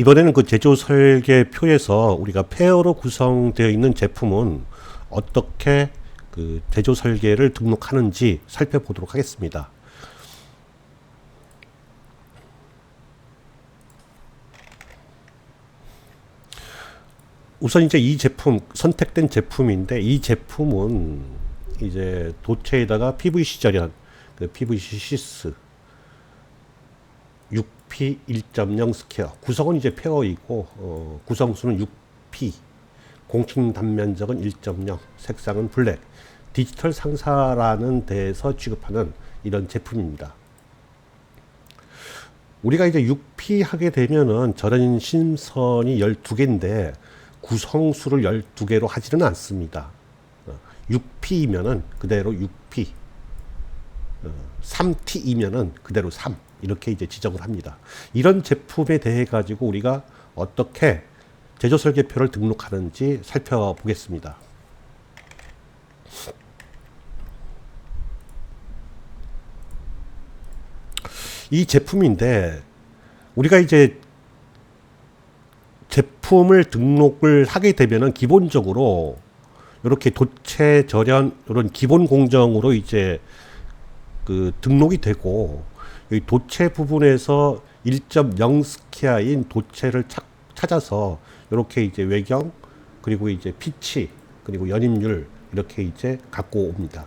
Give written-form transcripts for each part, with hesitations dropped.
이번에는 그 제조 설계표에서 우리가 페어로 구성되어 있는 제품은 어떻게 그 제조 설계를 등록하는지 살펴보도록 하겠습니다. 우선 이제 이 제품, 선택된 제품인데, 이 제품은 이제 도체에다가 PVC 절연, 그 PVC 시스 6P 1.0 스퀘어, 구성은 이제 페어이고, 구성수는 6P, 공칭 단면적은 1.0, 색상은 블랙, 디지털 상사라는 데에서 취급하는 이런 제품입니다. 우리가 이제 6P 하게 되면은 절연 심선이 12개인데 구성수를 12개로 하지는 않습니다. 6P이면은 그대로 6P, 3T이면은 그대로 3, 이렇게 이제 지정을 합니다. 이런 제품에 대해 가지고 우리가 어떻게 제조 설계표를 등록하는지 살펴보겠습니다. 이 제품인데 우리가 이제 제품을 등록을 하게 되면은 기본적으로 이렇게 도체 절연 이런 기본 공정으로 이제 그 등록이 되고, 이 도체 부분에서 1.0 스퀘어인 도체를 찾아서 이렇게 이제 외경, 그리고 이제 피치, 그리고 연입률 이렇게 이제 갖고 옵니다.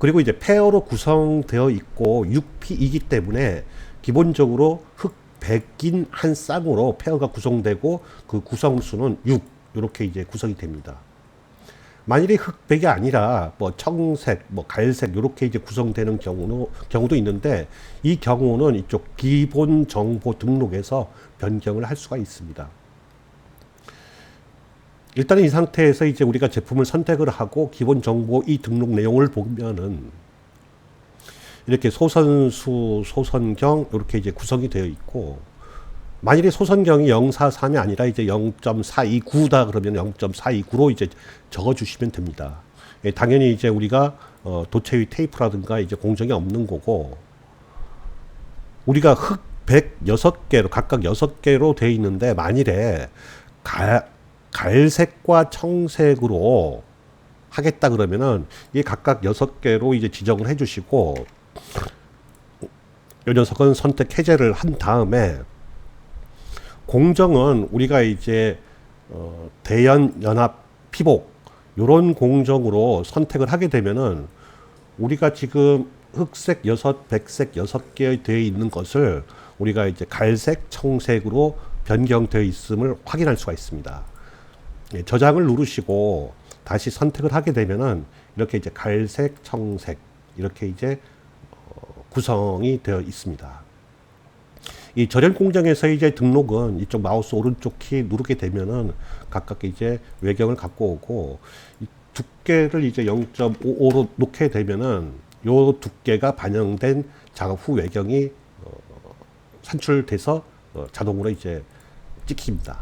그리고 이제 페어로 구성되어 있고 6P이기 때문에 기본적으로 흑백인 한 쌍으로 페어가 구성되고 그 구성수는 6, 이렇게 이제 구성이 됩니다. 만일에 흑백이 아니라 뭐 청색, 뭐 갈색 이렇게 이제 구성되는 경우도 있는데, 이 경우는 이쪽 기본 정보 등록에서 변경을 할 수가 있습니다. 일단은 이 상태에서 이제 우리가 제품을 선택을 하고 기본 정보 이 등록 내용을 보면은 이렇게 소선수, 소선경 이렇게 이제 구성이 되어 있고, 만일에 소선경이 043이 아니라 이제 0.429다 그러면 0.429로 이제 적어 주시면 됩니다. 예, 당연히 이제 우리가 도체 위 테이프라든가 이제 공정이 없는 거고, 우리가 흑백 6개로 각각 6개로 되어 있는데 만일에 갈색과 청색으로 하겠다 그러면은 이 각각 6개로 이제 지정을 해 주시고, 이 녀석은 선택 해제를 한 다음에 공정은 우리가 이제 대연, 연합, 피복 요런 공정으로 선택을 하게 되면은 우리가 지금 흑색 6, 백색 6개 되어 있는 것을 우리가 이제 갈색, 청색으로 변경되어 있음을 확인할 수가 있습니다. 예, 저장을 누르시고 다시 선택을 하게 되면은 이렇게 이제 갈색, 청색 이렇게 이제 구성이 되어 있습니다. 이 절연 공정에서 이제 등록은 이쪽 마우스 오른쪽 키 누르게 되면은 각각 이제 외경을 갖고 오고, 이 두께를 이제 0.55로 놓게 되면은 요 두께가 반영된 작업 후 외경이 산출돼서 자동으로 이제 찍힙니다.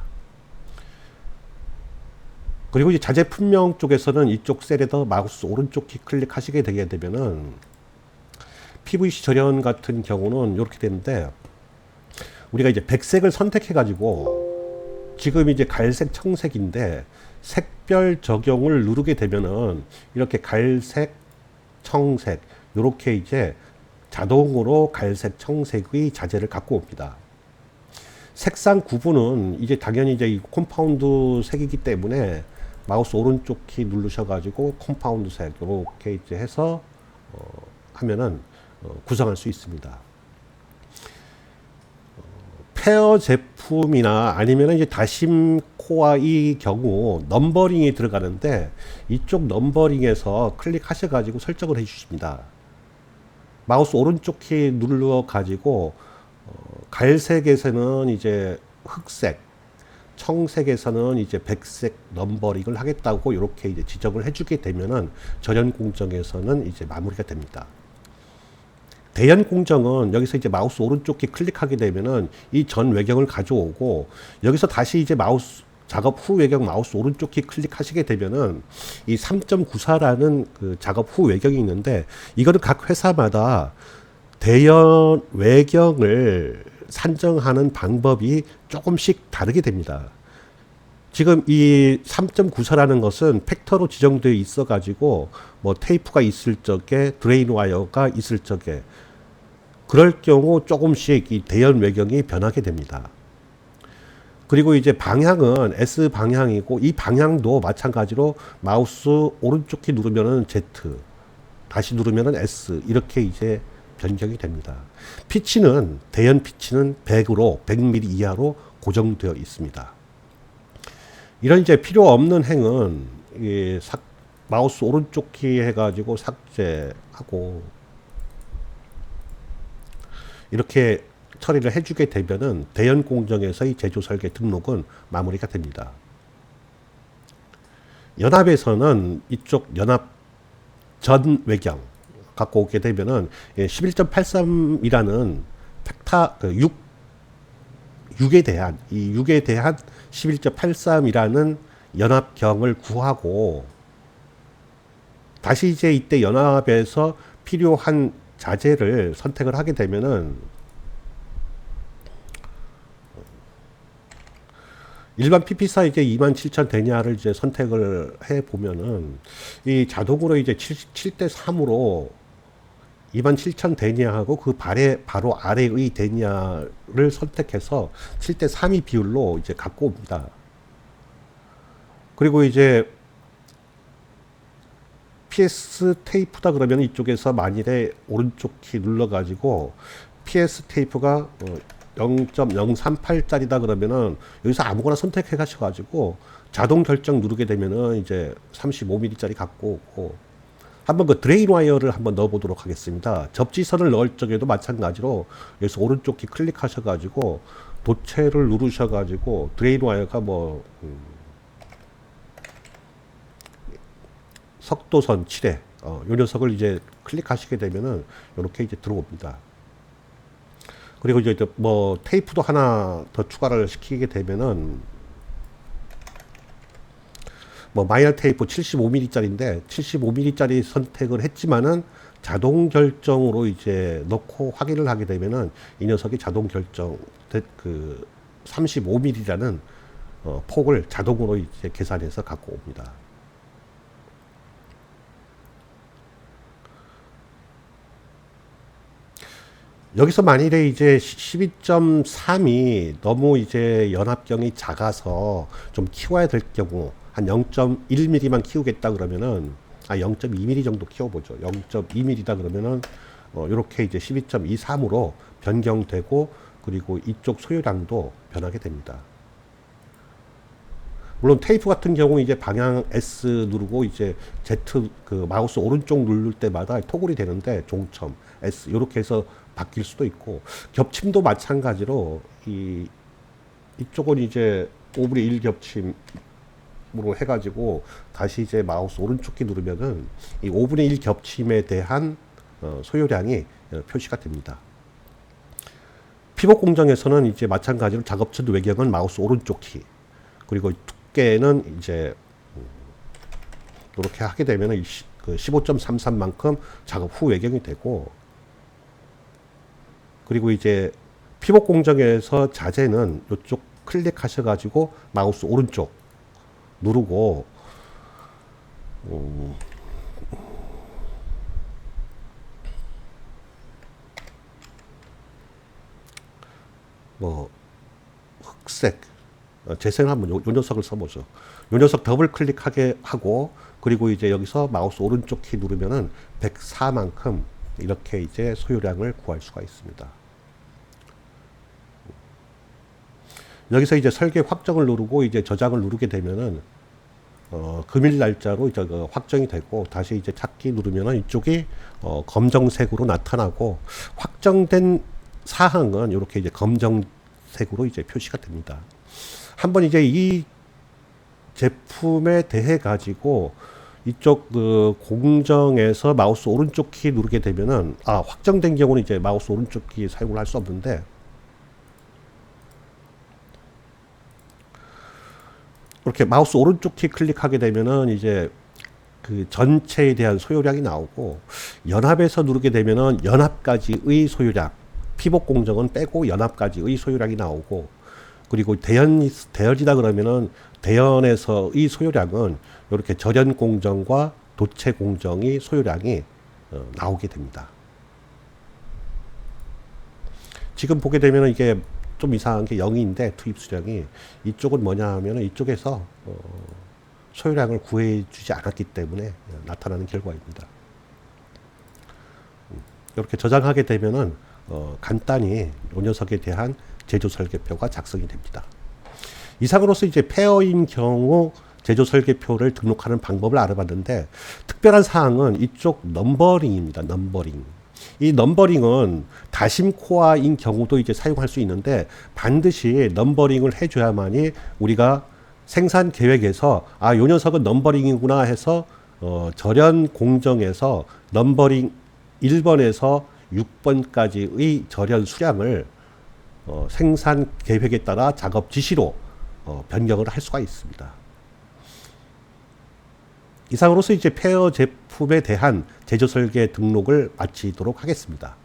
그리고 이제 자재 품명 쪽에서는 이쪽 셀에서 마우스 오른쪽 키 클릭하시게 되게 되면은 PVC 절연 같은 경우는 이렇게 되는데, 우리가 이제 백색을 선택해 가지고 지금 이제 갈색, 청색인데 색별 적용을 누르게 되면은 이렇게 갈색, 청색 이렇게 이제 자동으로 갈색, 청색의 자재를 갖고 옵니다. 색상 구분은 이제 당연히 이제 이 컴파운드 색이기 때문에 마우스 오른쪽 키 누르셔 가지고 컴파운드 색 이렇게 이제 해서 하면은 구성할 수 있습니다. 페어 제품이나 아니면 이제 다심 코어의 경우 넘버링이 들어가는데, 이쪽 넘버링에서 클릭하셔 가지고 설정을 해 주십니다. 마우스 오른쪽 키 눌러 가지고 갈색에서는 이제 흑색, 청색에서는 이제 백색 넘버링을 하겠다고 이렇게 이제 지정을 해주게 되면은 절연 공정에서는 이제 마무리가 됩니다. 대연 공정은 여기서 이제 마우스 오른쪽 키 클릭하게 되면은 이 전 외경을 가져오고, 여기서 다시 이제 마우스 작업 후 외경 마우스 오른쪽 키 클릭하시게 되면은 이 3.94라는 그 작업 후 외경이 있는데, 이거는 각 회사마다 대연 외경을 산정하는 방법이 조금씩 다르게 됩니다. 지금 이 3.94라는 것은 팩터로 지정되어 있어 가지고 뭐 테이프가 있을 적에 드레인 와이어가 있을 적에 그럴 경우 조금씩 이 대연 외경이 변하게 됩니다. 그리고 이제 방향은 S 방향이고 이 방향도 마찬가지로 마우스 오른쪽 키 누르면은 Z, 다시 누르면은 S 이렇게 이제 변경이 됩니다. 피치는 대연 피치는 100으로 100mm 이하로 고정되어 있습니다. 이런 이제 필요 없는 행은 이 마우스 오른쪽 키 해가지고 삭제하고 이렇게 처리를 해주게 되면은 대연 공정에서의 제조 설계 등록은 마무리가 됩니다. 연합에서는 이쪽 연합 전 외경 갖고 오게 되면은 11.83이라는 팩타 6에 대한 이 6에 대한 11.83이라는 연합경을 구하고 다시 이제 이때 연합에서 필요한 자재를 선택을 하게 되면은 일반 PP4 이제 27,000 대냐를 이제 선택을 해 보면은 이 자동으로 이제 7대 3으로 27,000 대냐하고 그 바로 아래의 대냐를 선택해서 7대 3의 비율로 이제 갖고 옵니다. 그리고 이제 PS 테이프다 그러면 이쪽에서 만일에 오른쪽 키 눌러가지고 PS 테이프가 0.038짜리다 그러면은 여기서 아무거나 선택해 가셔가지고 자동 결정 누르게 되면은 이제 35mm짜리 갖고 오고 한번 그 드레인 와이어를 한번 넣어 보도록 하겠습니다. 접지선을 넣을 적에도 마찬가지로 여기서 오른쪽 키 클릭하셔가지고 도체를 누르셔가지고 드레인 와이어가 뭐 석도선 7회 요 녀석을 이제 클릭하시게 되면은 이렇게 이제 들어옵니다. 그리고 이제 뭐 테이프도 하나 더 추가를 시키게 되면은 뭐 마이너 테이프 75mm짜리인데 75mm짜리 선택을 했지만은 자동 결정으로 이제 넣고 확인을 하게 되면은 이 녀석이 자동 결정 그 35mm라는 폭을 자동으로 이제 계산해서 갖고 옵니다. 여기서 만일에 이제 12.3이 너무 이제 연합경이 작아서 좀 키워야 될 경우 한 0.1mm만 키우겠다 그러면은 0.2mm 정도 키워보죠. 0.2mm다 그러면은 이렇게 이제 12.23으로 변경되고 그리고 이쪽 소요량도 변하게 됩니다. 물론 테이프 같은 경우 이제 방향 S 누르고 이제 Z 그 마우스 오른쪽 누를 때마다 토글이 되는데 종점 S 이렇게 해서 바뀔 수도 있고 겹침도 마찬가지로 이쪽은 이제 5분의 1 겹침으로 해가지고 다시 이제 마우스 오른쪽 키 누르면은 이 5분의 1 겹침에 대한 소요량이 표시가 됩니다. 피복 공정에서는 이제 마찬가지로 작업처 외경은 마우스 오른쪽 키 그리고 두께는 이제 이렇게 하게 되면은 15.33만큼 작업 후 외경이 되고 그리고 이제 피복 공정에서 자재는 이쪽 클릭하셔가지고 마우스 오른쪽 누르고 뭐 흑색 재생 한번 요 녀석을 써보죠. 요 녀석 더블 클릭하게 하고 그리고 이제 여기서 마우스 오른쪽 키 누르면은 104만큼 이렇게 이제 소요량을 구할 수가 있습니다. 여기서 이제 설계 확정을 누르고 이제 저장을 누르게 되면은 금일 날짜로 이제 확정이 되고 다시 이제 찾기 누르면은 이쪽이 검정색으로 나타나고 확정된 사항은 이렇게 이제 검정색으로 이제 표시가 됩니다. 한번 이제 이 제품에 대해 가지고 이쪽 그 공정에서 마우스 오른쪽 키 누르게 되면은 확정된 경우는 이제 마우스 오른쪽 키 사용을 할 수 없는데 이렇게 마우스 오른쪽 키 클릭하게 되면은 이제 그 전체에 대한 소요량이 나오고 연합에서 누르게 되면은 연합까지의 소요량 피복 공정은 빼고 연합까지의 소요량이 나오고, 그리고 대연이다 그러면은 대연에서의 소요량은 이렇게 절연 공정과 도체 공정이 소요량이 나오게 됩니다. 지금 보게 되면 이게 좀 이상한 게 0인데 투입 수량이, 이쪽은 뭐냐 하면 이쪽에서 소요량을 구해주지 않았기 때문에 나타나는 결과입니다. 이렇게 저장하게 되면은 간단히 이 녀석에 대한 제조 설계표가 작성이 됩니다. 이상으로서 이제 폐허인 경우 제조 설계표를 등록하는 방법을 알아봤는데, 특별한 사항은 이쪽 넘버링입니다. 넘버링. 이 넘버링은 다심코어인 경우도 이제 사용할 수 있는데, 반드시 넘버링을 해줘야만이 우리가 생산 계획에서 요 녀석은 넘버링이구나 해서 절연 공정에서 넘버링 1번에서 6번까지의 절연 수량을 생산 계획에 따라 작업 지시로 변경을 할 수가 있습니다. 이상으로서 이제 폐허 제품에 대한 제조 설계 등록을 마치도록 하겠습니다.